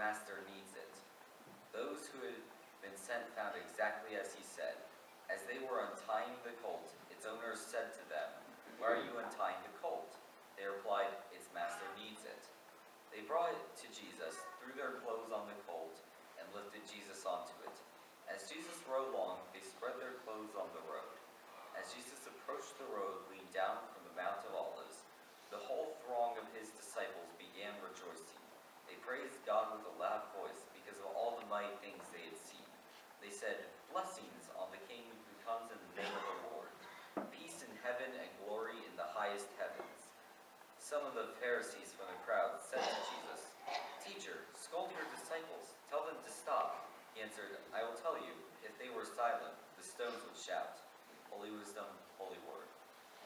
master needs it." Those who had been sent found exactly as he said. As they were untying the colt, its owners said to them, "Why are you untying the colt?" They replied, "Its master needs it." They brought it to Jesus, threw their clothes on the colt, and lifted Jesus onto it. As Jesus rode along, they spread their clothes on the road. As Jesus approached the road leading down from the Mount of Olives, the whole throng of his disciples began rejoicing. They praised God with a loud voice because of all the mighty things they had seen. They said, "Blessings on the King who comes in the name of the Lord. Peace in heaven and glory in the highest heavens." Some of the Pharisees from the crowd said to Jesus, "Teacher, scold your disciples. Tell them to stop." He answered, "I will tell you, if they were silent, the stones would shout." Holy wisdom, holy word.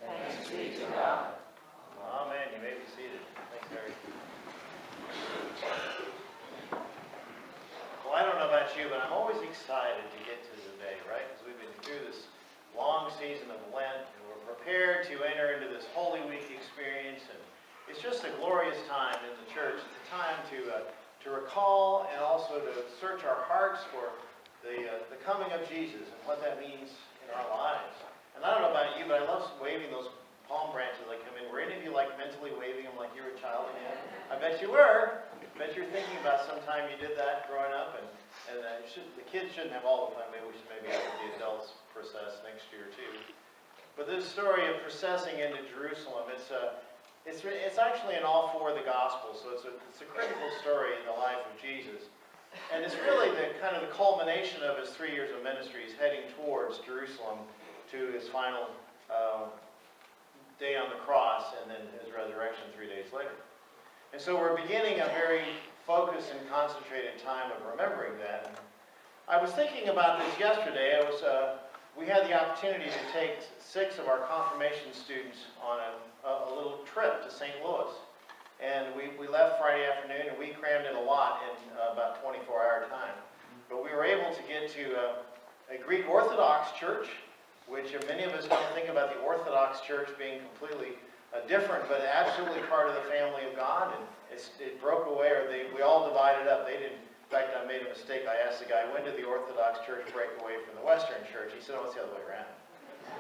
Thanks be to God. Amen. You may be seated. Thanks, Harry. Well, I don't know about you, but I'm always excited to get to the day, right? Because we've been through this long season of Lent, and we're prepared to enter into this Holy Week experience, and it's just a glorious time in the church. It's a time to recall and also to search our hearts for the coming of Jesus and what that means in our lives. And I don't know about you, but I love waving those palm branches that come in. Were any of you like mentally waving them like you were a child again? I bet you were. I bet you're thinking about some time you did that growing up, and the kids shouldn't have all the fun. Maybe we should have the adults process next year too. But this story of processing into Jerusalem, it's actually in all four of the Gospels, so it's a critical story in the life of Jesus. And it's really the kind of the culmination of his 3 years of ministry. He's heading towards Jerusalem to his final day on the cross and then his resurrection 3 days later. And so we're beginning a very focused and concentrated time of remembering that. And I was thinking about this yesterday. We had the opportunity to take 6 of our confirmation students on a little trip to St. Louis. And we left Friday afternoon, and we crammed in a lot in about 24-hour time. But we were able to get to a Greek Orthodox church, which many of us don't think about the Orthodox Church being completely different, but absolutely part of the family of God. And it broke away, or we all divided up. They didn't. In fact, I made a mistake. I asked the guy, "When did the Orthodox Church break away from the Western Church?" He said, "Oh, it's the other way around."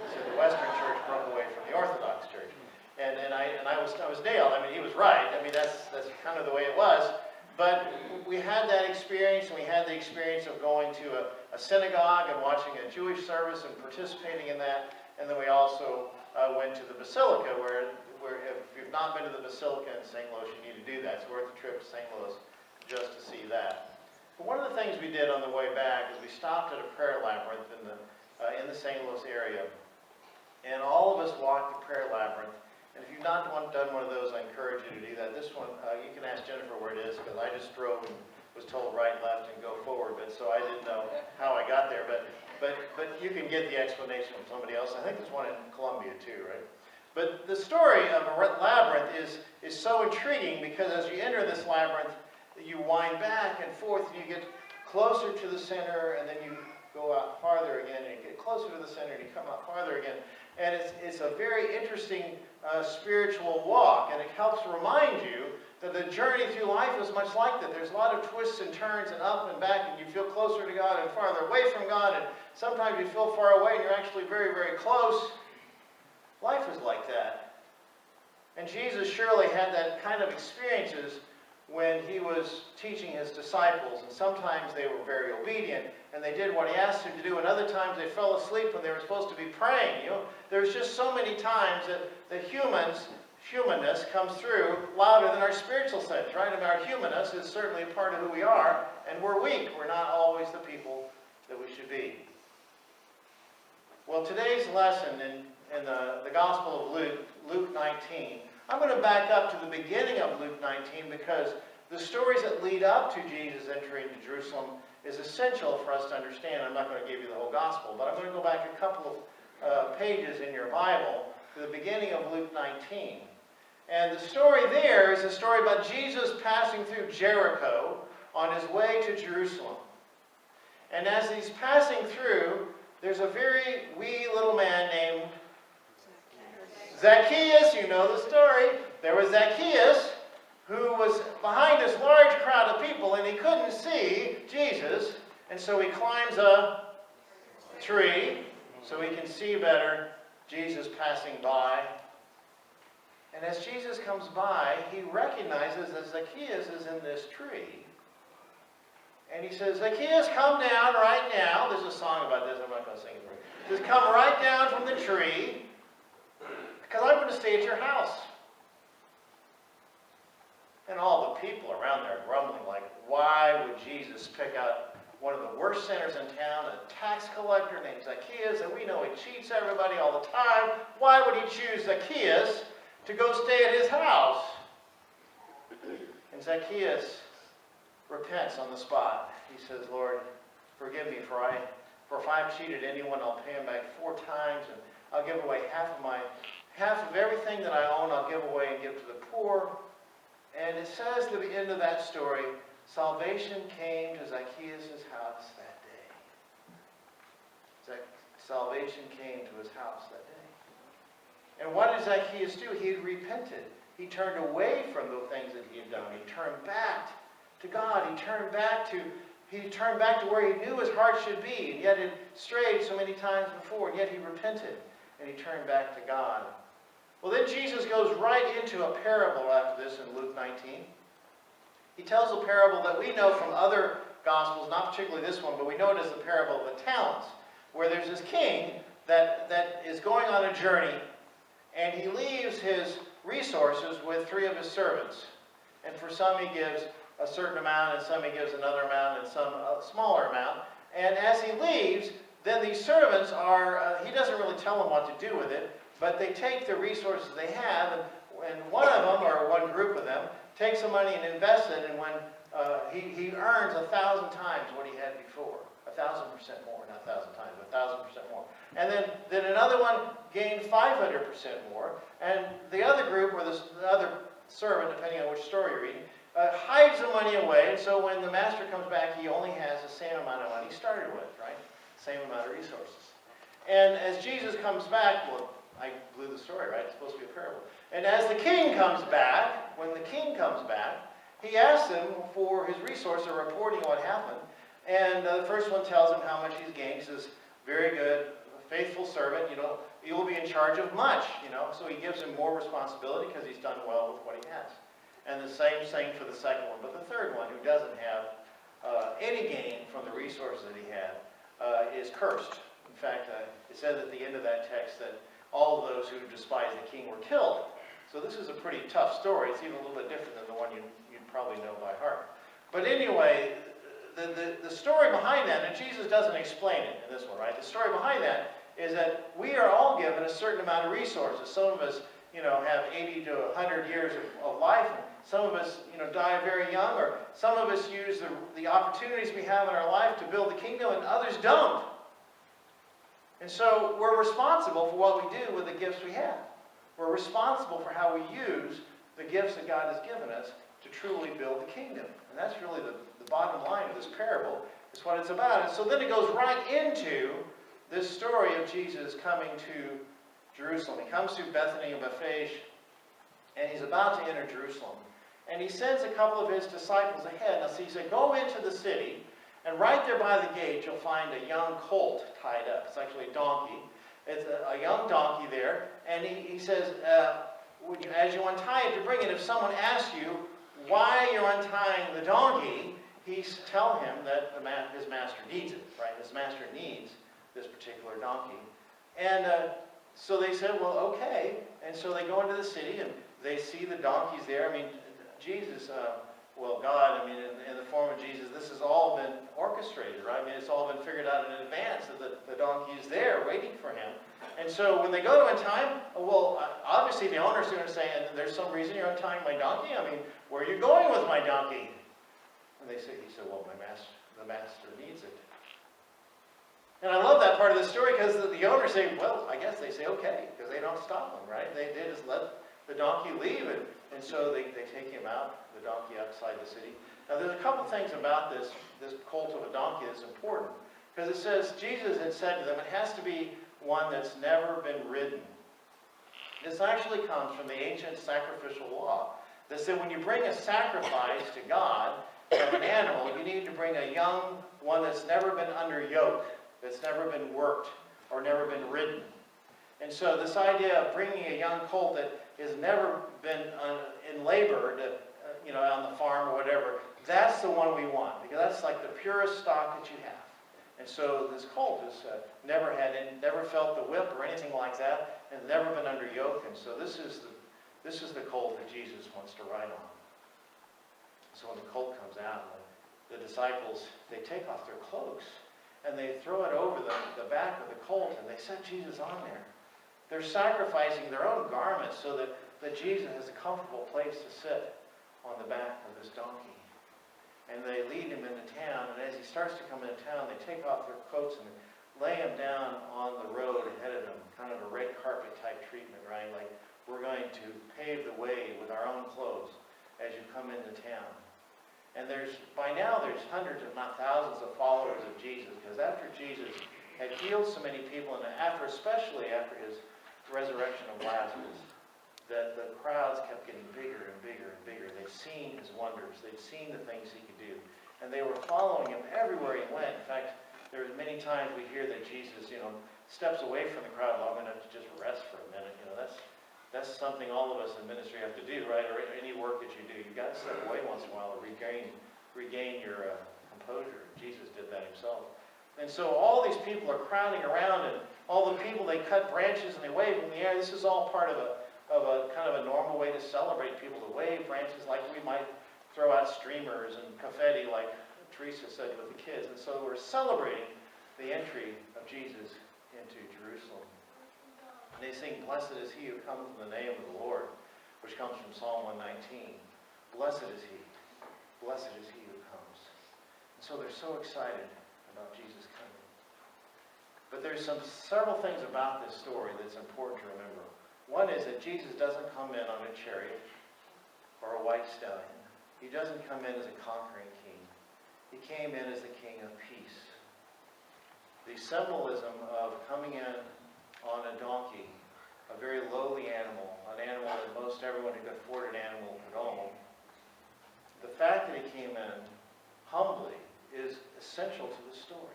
He said, "The Western Church broke away from the Orthodox Church." And I was nailed. I mean, he was right. I mean, that's kind of the way it was. But we had that experience, and we had the experience of going to a synagogue and watching a Jewish service and participating in that. And then we also went to the Basilica, where if you've not been to the Basilica in St. Louis, you need to do that. It's worth a trip to St. Louis just to see that. But one of the things we did on the way back is we stopped at a prayer labyrinth in the St. Louis area. And all of us walked the prayer labyrinth. And if you've not done one of those, I encourage you to do that. This one, you can ask Jennifer where it is, because I just drove and was told right, left, and go forward. But so I didn't know how I got there. But you can get the explanation from somebody else. I think there's one in Columbia too, right? But the story of a labyrinth is so intriguing, because as you enter this labyrinth, you wind back and forth, and you get closer to the center, and then you go out farther again, and you get closer to the center, and you come out farther again. And it's a very interesting spiritual walk, and it helps remind you that the journey through life is much like that. There's a lot of twists and turns and up and back, and you feel closer to God and farther away from God, and sometimes you feel far away and you're actually very, very close. Life is like that. And Jesus surely had that kind of experiences when he was teaching his disciples, and sometimes they were very obedient and they did what he asked them to do, and other times they fell asleep when they were supposed to be praying. You know, there's just so many times that humanness comes through louder than our spiritual sense, right? I mean, our humanness is certainly a part of who we are, and we're weak. We're not always the people that we should be. Well, today's lesson in the Gospel of Luke, Luke 19, I'm going to back up to the beginning of Luke 19, because the stories that lead up to Jesus entering to Jerusalem is essential for us to understand. I'm not going to give you the whole Gospel, but I'm going to go back a couple of pages in your Bible to the beginning of Luke 19. And the story there is a story about Jesus passing through Jericho on his way to Jerusalem. And as he's passing through, there's a very wee little man named Zacchaeus. You know the story. There was Zacchaeus who was behind this large crowd of people, and he couldn't see Jesus, and so he climbs a tree so he can see better Jesus passing by. And as Jesus comes by, he recognizes that Zacchaeus is in this tree. And he says, Zacchaeus, come down right now. There's a song about this. I'm not going to sing it for you. He says, come right down from the tree, because I'm going to stay at your house. And all the people around there grumbling like, why would Jesus pick out one of the worst sinners in town, a tax collector named Zacchaeus, and we know he cheats everybody all the time. Why would he choose Zacchaeus to go stay at his house? And Zacchaeus repents on the spot. He says, Lord, forgive me, for if I've cheated anyone, I'll pay him back 4 times, and I'll give away half of everything that I own, I'll give away and give to the poor. And it says at the end of that story, salvation came to Zacchaeus' house that day. Salvation came to his house that day. And what did Zacchaeus do? He had repented. He turned away from the things that he had done. He turned back to God. He turned back to where he knew his heart should be, and yet had strayed so many times before, and yet he repented, and he turned back to God. Well, then Jesus goes right into a parable after this in Luke 19. He tells a parable that we know from other Gospels, not particularly this one, but we know it as the parable of the talents, where there's this king that is going on a journey, and he leaves his resources with 3 of his servants. And for some he gives a certain amount, and some he gives another amount, and some a smaller amount. And as he leaves, then these servants are, he doesn't really tell them what to do with it, but they take the resources they have, and one of them, or one group of them, takes the money and invests it, and when he earns 1,000 times what he had before. 1,000% more, not 1,000 times, but 1,000% more. And then another one gained 500% more, and the other group, or the other servant, depending on which story you're reading, hides the money away, and so when the master comes back, he only has the same amount of money he started with, right? Same amount of resources. And as Jesus comes back, well, I blew the story, right? It's supposed to be a parable. And as the king comes back, when the king comes back, he asks him for his resources, reporting what happened. And the first one tells him how much he's gained. He says, very good, faithful servant, you will be in charge of much, So he gives him more responsibility because he's done well with what he has. And the same thing for the second one. But the third one, who doesn't have any gain from the resources that he had, is cursed. In fact, it says at the end of that text that all of those who despised the king were killed. So this is a pretty tough story. It's even a little bit different than the one you'd probably know by heart. But anyway, the story behind that, and Jesus doesn't explain it in this one, right? The story behind that is that we are all given a certain amount of resources. Some of us, have 80 to 100 years of life, and some of us, die very young, or some of us use the opportunities we have in our life to build the kingdom, and others don't. And so we're responsible for what we do with the gifts we have. We're responsible for how we use the gifts that God has given us to truly build the kingdom. And that's really the bottom line of this parable, is what it's about. And so then it goes right into this story of Jesus coming to Jerusalem. He comes through Bethany and Bethphage, and he's about to enter Jerusalem. And he sends a couple of his disciples ahead. Now, so he said, go into the city, and right there by the gate, you'll find a young colt tied up. It's actually a donkey. It's a young donkey there. And he says, as you untie it to bring it, if someone asks you why you're untying the donkey, tell him that his master needs it, right? His master needs this particular donkey. And so they said, well, okay. And so they go into the city, and they see the donkeys there. I mean, Jesus, God, in the form of Jesus, this has all been orchestrated, right? It's all been figured out in advance that the donkey is there waiting for him. And so when they go to untie him, obviously the owner's going to say, and there's some reason you're untying my donkey? Where are you going with my donkey? And he said, well, the master needs it. And I love that part of the story, because the owners say, well, I guess they say okay, because they don't stop him, right? They just let the donkey leave, and so they take him out, the donkey outside the city. Now there's a couple things about this colt of a donkey that's important, because it says, Jesus had said to them, it has to be one that's never been ridden. This actually comes from the ancient sacrificial law, that said when you bring a sacrifice to God of an animal, you need to bring a young one that's never been under yoke, that's never been worked or never been ridden. And so this idea of bringing a young colt that has never been in labor, on the farm or whatever, that's the one we want, because that's like the purest stock that you have. And so this colt has never felt the whip or anything like that, and never been under yoke. And so this is the colt that Jesus wants to ride on. So when the colt comes out, the disciples, they take off their cloaks and they throw it over the back of the colt, and they set Jesus on there. They're sacrificing their own garments so that Jesus has a comfortable place to sit on the back of this donkey. And they lead him into town, and as he starts to come into town, they take off their coats and lay him down on the road ahead of them, kind of a red carpet type treatment, right? Like, we're going to pave the way with our own clothes as you come into town. And by now there's hundreds, if not thousands, of followers of Jesus, because after Jesus had healed so many people, and especially after his resurrection of Lazarus, that the crowds kept getting bigger and bigger and bigger. They'd seen his wonders. They'd seen the things he could do. And they were following him everywhere he went. In fact, there was many times we hear that Jesus, steps away from the crowd long enough to just rest for a minute. That's something all of us in ministry have to do, right? Or any work that you do. You've got to step away once in a while to regain your composure. Jesus did that himself. And so all these people are crowding around, and all the people, they cut branches and they wave in the air. This is all part of a kind of a normal way to celebrate people, to wave branches like we might throw out streamers and confetti like Teresa said with the kids. And so we're celebrating the entry of Jesus into Jerusalem. And they sing, "Blessed is he who comes in the name of the Lord," which comes from Psalm 119. Blessed is he. Blessed is he who comes. And so they're so excited about Jesus coming. But there's several things about this story that's important to remember. One is that Jesus doesn't come in on a chariot or a white stallion. He doesn't come in as a conquering king. He came in as the King of Peace. The symbolism of coming in on a donkey, a very lowly animal, an animal that most everyone who could afford an animal could own, the fact that he came in humbly is essential to the story.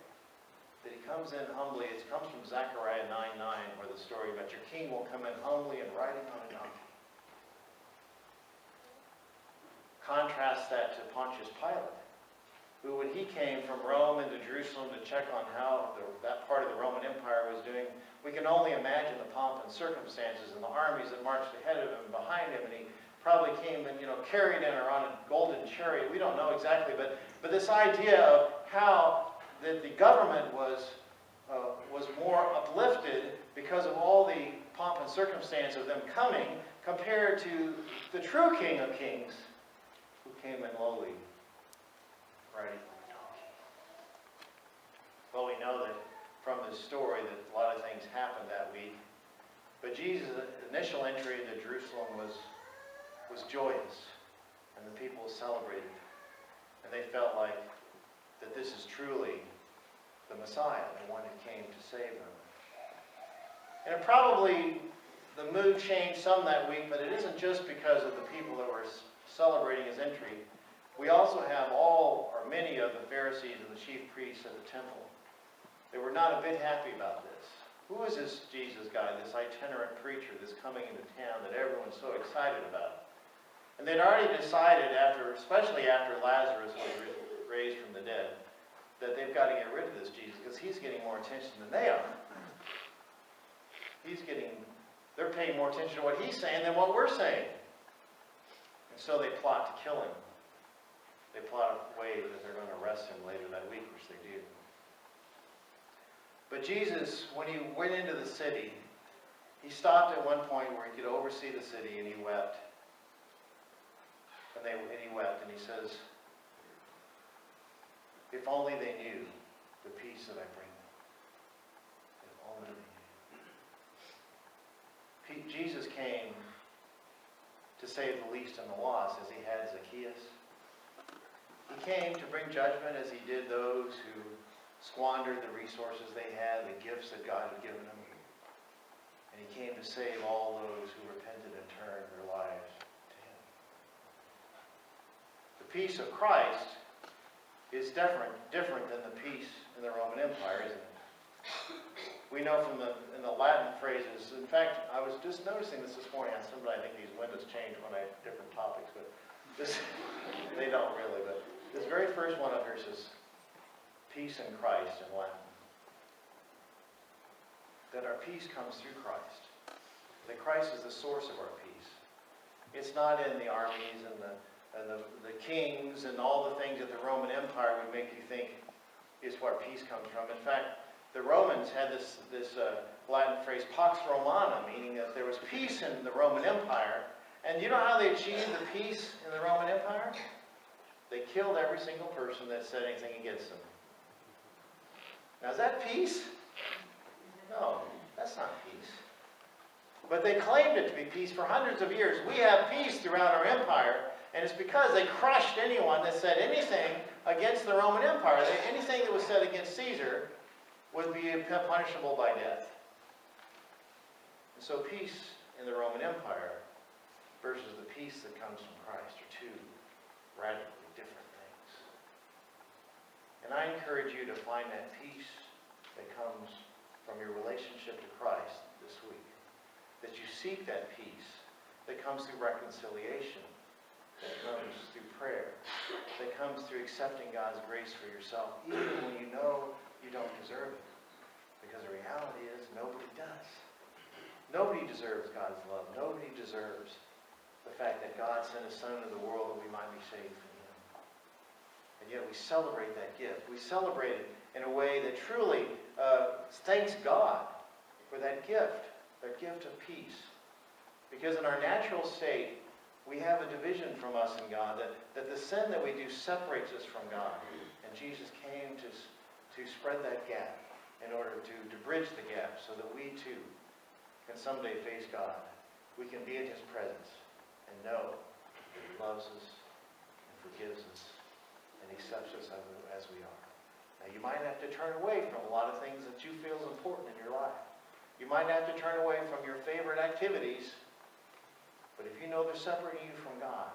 That he comes in humbly. It comes from Zechariah 9:9, where the story about your king will come in humbly and riding on a donkey. Contrast that to Pontius Pilate, who, when he came from Rome into Jerusalem to check on how that part of the Roman Empire was doing, we can only imagine the pomp and circumstances and the armies that marched ahead of him and behind him, and he probably came and carried in or on a golden chariot. We don't know exactly, but this idea of how that the government was more uplifted because of all the pomp and circumstance of them coming, compared to the true King of Kings, who came in lowly, riding on a donkey. Well, we know that from this story that a lot of things happened that week, but Jesus' initial entry into Jerusalem was joyous, and the people celebrated, and they felt like that this is truly the Messiah, the one who came to save them. And the mood changed some that week, but it isn't just because of the people that were celebrating his entry. We also have many of the Pharisees and the chief priests at the temple. They were not a bit happy about this. Who is this Jesus guy, this itinerant preacher that's coming into town that everyone's so excited about? And they'd already decided, especially after Lazarus was raised from the dead, that they've got to get rid of this Jesus because he's getting more attention than they are. They're paying more attention to what he's saying than what we're saying. And so they plot to kill him. They plot a way that they're going to arrest him later that week, which they do. But Jesus, when he went into the city, he stopped at one point where he could oversee the city, and he wept. And he wept, and he says, "If only they knew the peace that I bring them. If only they knew." Jesus came to save the least and the lost, as he had Zacchaeus. He came to bring judgment as he did those who squandered the resources they had, the gifts that God had given them. And he came to save all those who repented and turned their lives to him. peace of Christ is different than the peace in the Roman Empire, isn't it? We know from in the Latin phrases. In fact, I was just noticing this morning on somebody. I think these windows change when I have different topics, but this, they don't really. But this very first one up here says, peace in Christ in Latin. That our peace comes through Christ. That Christ is the source of our peace. It's not in the armies and the kings and all the things that the Roman Empire would make you think is where peace comes from. In fact, the Romans had this Latin phrase, Pax Romana, meaning that there was peace in the Roman Empire. And you know how they achieved the peace in the Roman Empire? They killed every single person that said anything against them. Now, is that peace? No, that's not peace. But they claimed it to be peace for hundreds of years. We have peace throughout our empire, and it's because they crushed anyone that said anything against the Roman Empire. Anything that was said against Caesar would be punishable by death. And so peace in the Roman Empire versus the peace that comes from Christ are two radically different things. And I encourage you to find that peace that comes from your relationship to Christ this week. That you seek that peace that comes through reconciliation, that comes through prayer, that comes through accepting God's grace for yourself, even when you know you don't deserve it. Because the reality is, nobody does. Nobody deserves God's love. Nobody deserves the fact that God sent His Son into the world that we might be saved from Him. And yet we celebrate that gift. We celebrate it in a way that truly thanks God for that gift of peace. Because in our natural state, we have a division from us and God, that the sin that we do separates us from God. And Jesus came to spread that gap in order to bridge the gap so that we too can someday face God. We can be in His presence and know that He loves us and forgives us and accepts us as we are. Now, you might have to turn away from a lot of things that you feel is important in your life. You might have to turn away from your favorite activities, but if you know they're separating you from God,